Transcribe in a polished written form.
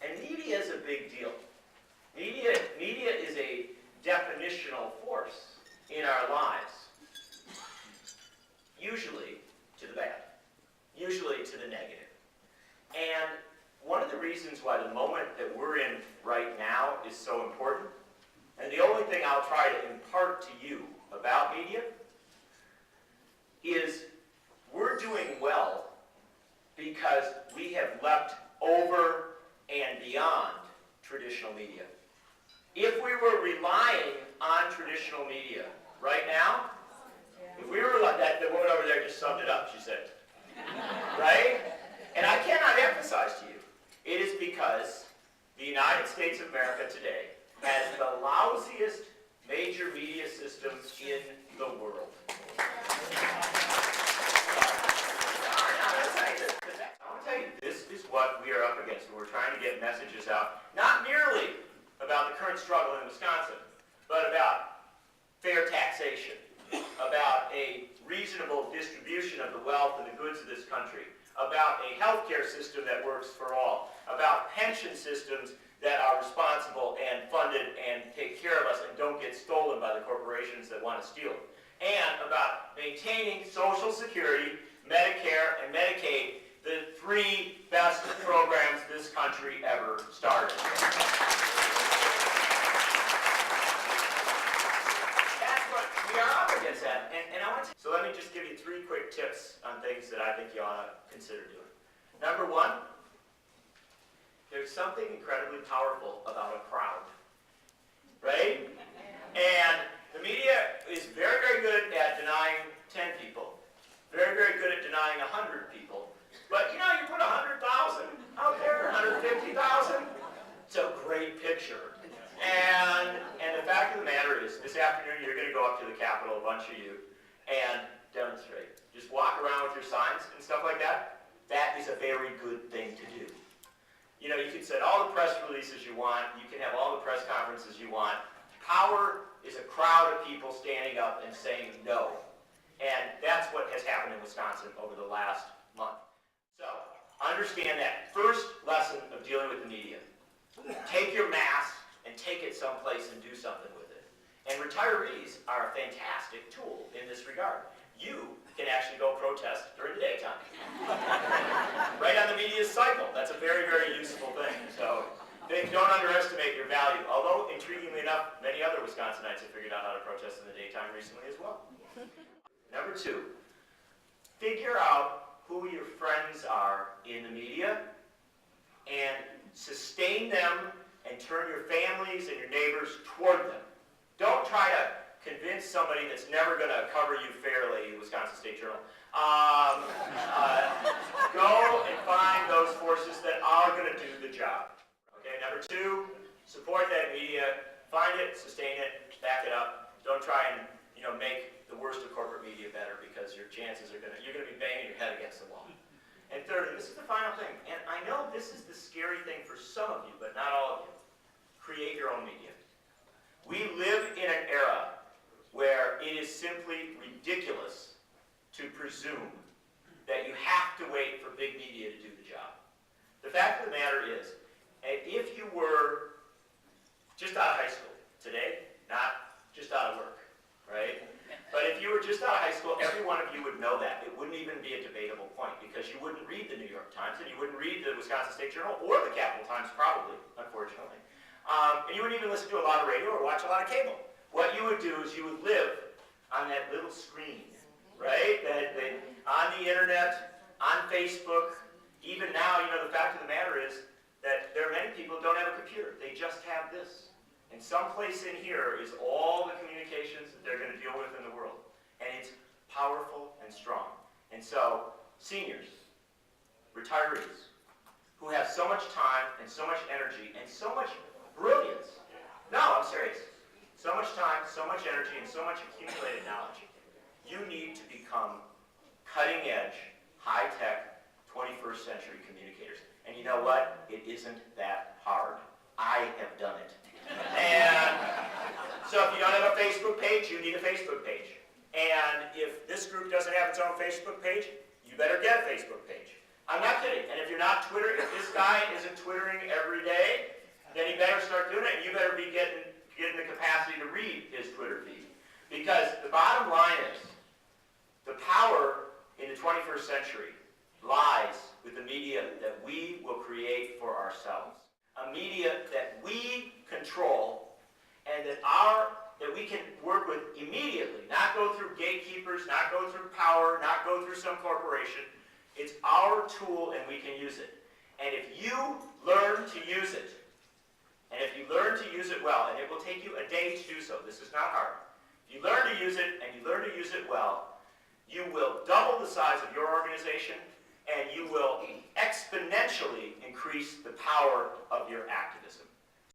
And media is a big deal. Media is a definitional force in our lives. Usually to the bad. Usually to the negative. And one of the reasons why the moment that we're in right now is so important, and the only thing I'll try to impart to you about media, is we're doing well because we have leapt over and beyond traditional media. If we were relying on traditional media right now, if we were like that, the woman over there just summed it up, she said. Right? And I cannot emphasize to you, it is because the United States of America today has the lousiest major media systems in the world. I want to tell you, this is what we are up against when we're trying to get messages out, not merely about the current struggle in Wisconsin, but about fair taxation, about a reasonable distribution of the wealth and the goods of this country, about a healthcare system that works for all, about pension systems that are responsible and funded and take care of us and don't get stolen by the corporations that want to steal them, and about maintaining Social Security, Medicare, and Medicaid, the three best programs this country ever started. That's what we are up against that. And I want to, so let me just give you 3 quick tips on things that I think you ought to consider doing. Number 1, there's something incredibly powerful about a crowd, right? And the media is very, very good at denying 10 people, very, very good at denying 100 people. But you know, you put 100,000 out there, 150,000, it's a great picture. And the fact of the matter is, this afternoon you're going to go up to the Capitol, a bunch of you, and demonstrate. Just walk around with your signs and stuff like that. That is a very good thing to do. You know, you can send all the press releases you want, you can have all the press conferences you want. Power is a crowd of people standing up and saying no. And that's what has happened in Wisconsin over the last month. So, understand that. First lesson of dealing with the media. Take your mass and take it someplace and do something with it. And retirees are a fantastic tool in this regard. You can actually go protest during the daytime. Right on the media's cycle. That's a very, very useful thing. So, don't underestimate your value. Although, intriguingly enough, many other Wisconsinites have figured out how to protest in the daytime recently as well. Number 2, figure out who your friends are in the media and sustain them and turn your families and your neighbors toward them. Don't try to convince somebody that's never going to cover you fairly, Wisconsin State Journal. Go and find those forces that are going to do the job. Okay, number 2, support that media, find it, sustain it, back it up. Don't try and make the worst of corporate media better, because your chances are you're going to be banging your head against the wall. And thirdly, this is the final thing, and I know this is the scary thing for some of you, but not all of you. Create your own media. We live in an era where it is simply ridiculous to presume that you have to wait for big media to do the job. The fact of the matter is, if you were just out of high school today, not just out of work, right? But if you were just out of high school, every one of you would know that. It wouldn't even be a debatable point, because you wouldn't read the New York Times, and you wouldn't read the Wisconsin State Journal, or the Capital Times, probably, unfortunately. And you wouldn't even listen to a lot of radio or watch a lot of cable. What you would do is you would live on that little screen, right? On the internet, on Facebook. Even now, the fact of the matter is that there are many people who don't have a computer. They just have this. And someplace in here is all the communications that they're going to deal with in the world. And it's powerful and strong. And so, seniors, retirees, who have so much time and so much energy and so much brilliance. No, I'm serious. So much time, so much energy, and so much accumulated knowledge. You need to become cutting-edge, high-tech, 21st century communicators. And you know what? It isn't that hard. I have done it. And so if you don't have a Facebook page, you need a Facebook page. And if this group doesn't have its own Facebook page, you better get a Facebook page. I'm not kidding. And if you're not Twittering, if this guy isn't Twittering every day, then he better start doing it, and you better be getting the capacity to read his Twitter feed. Because the bottom line is, the power in the 21st century lies with the media that we will create for ourselves. A media that we control and that we can work with immediately, not go through gatekeepers, not go through power, not go through some corporation. It's our tool and we can use it. And if you learn to use it, and if you learn to use it well, and it will take you a day to do so, this is not hard. If you learn to use it and you learn to use it well, you will double the size of your organization and you will exponentially increase the power of your activism.